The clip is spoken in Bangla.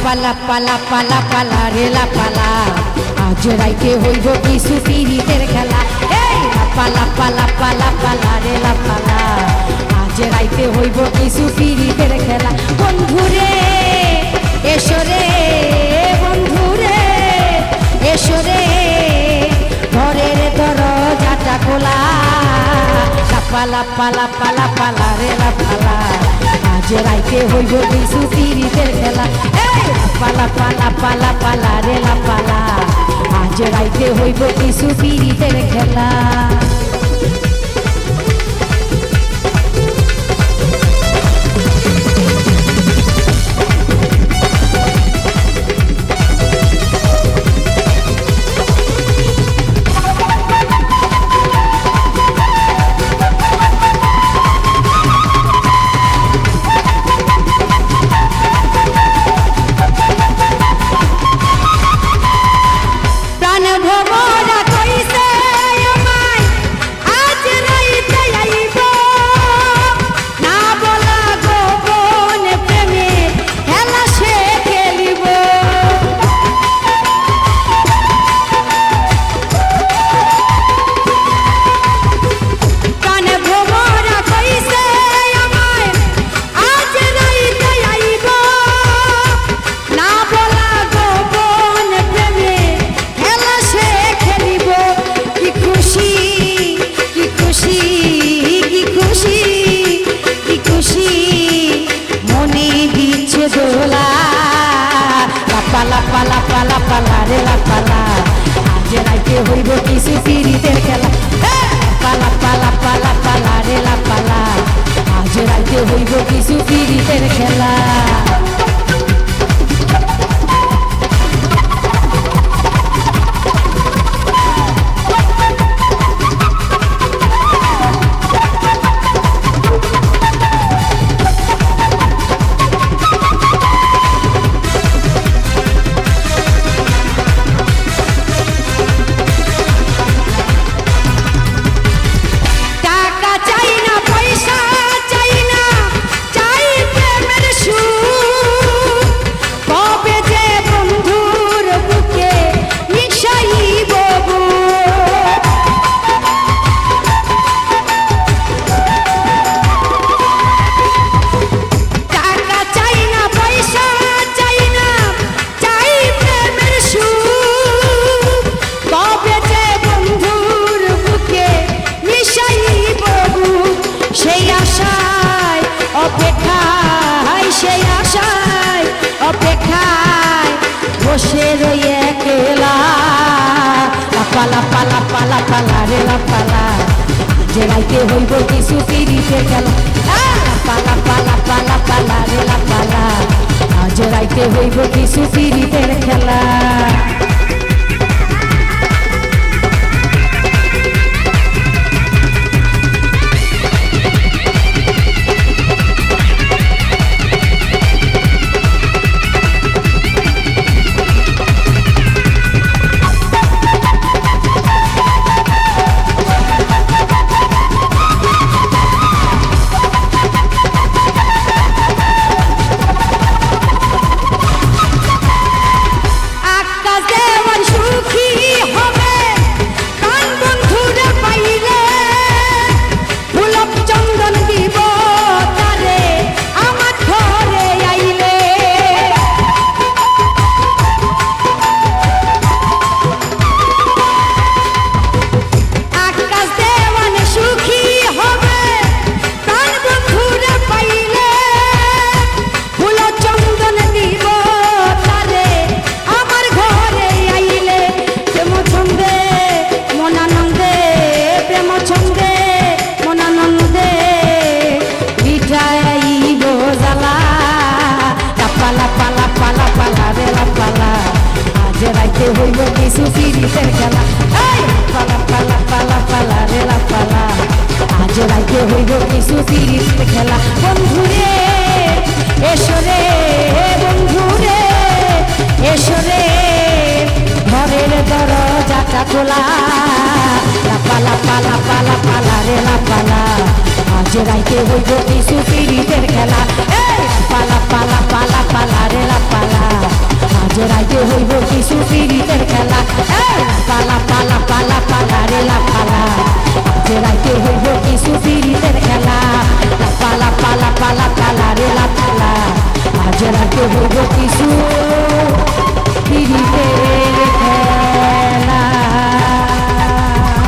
পালা পালা পালা পালা রেলা পালা আজ রাইতে হইব কিছু পিরিতের খেলা। এই পালা পালা পালা পালা রেলা পালা আজ রাইতে হইব কিছু পিরিতের খেলা। বন্ধুরে এসো রে বন্ধুরে এসো রে ঘরের দরজাটা খোলা। পালা পালা পালা পালা রেলা পালা আজ রাইতে হইব কিছু পিরিতের খেলা। পালা পালা পালা পালা রেলা পালা আজ রাইতে হইব কিছু পিরিতের খেলা। পালা পালা পালা পালা রেলা পালা আজ রাইতে হইব কিছু পিরিতের খেলা। পালা পালা পালা পালা রেলা পালা আজ রাইতে হইব কিছু পিরিতের খেলা। বসে রই একলা পালা পালা পালা পালা রেলা পালা যে রাইতে হইব কিছু পিরিতের খেলা। পালা পালা পালা পালা রেলা পালা আজ রাইতে হইব কিছু পিরিতের খেলা। হইব কিছু পিরিতের খেলা। পালা পালা পালা পালা রেলা পালা আজ রাইতে হইব কিছু পিরিতের খেলা। বন্ধুরে এসো রে বন্ধুরে এসো রে ঘরের দরজাটা খোলা। পালা পালা পালা পালা রেলা পালা আজ রাইতে হইব কিছু পিরিতের খেলা। পালা পালা পালা পালা রেলা পালা রাইতে হইব কিছু পিরিতের খেলা এই পালা পালা পালা পালা রে লা পালা আজ রাইতে হইব কিছু পিরিতের খেলা পালা পালা পালা পালা রে লা পালা আজ রাইতে হইব কিছু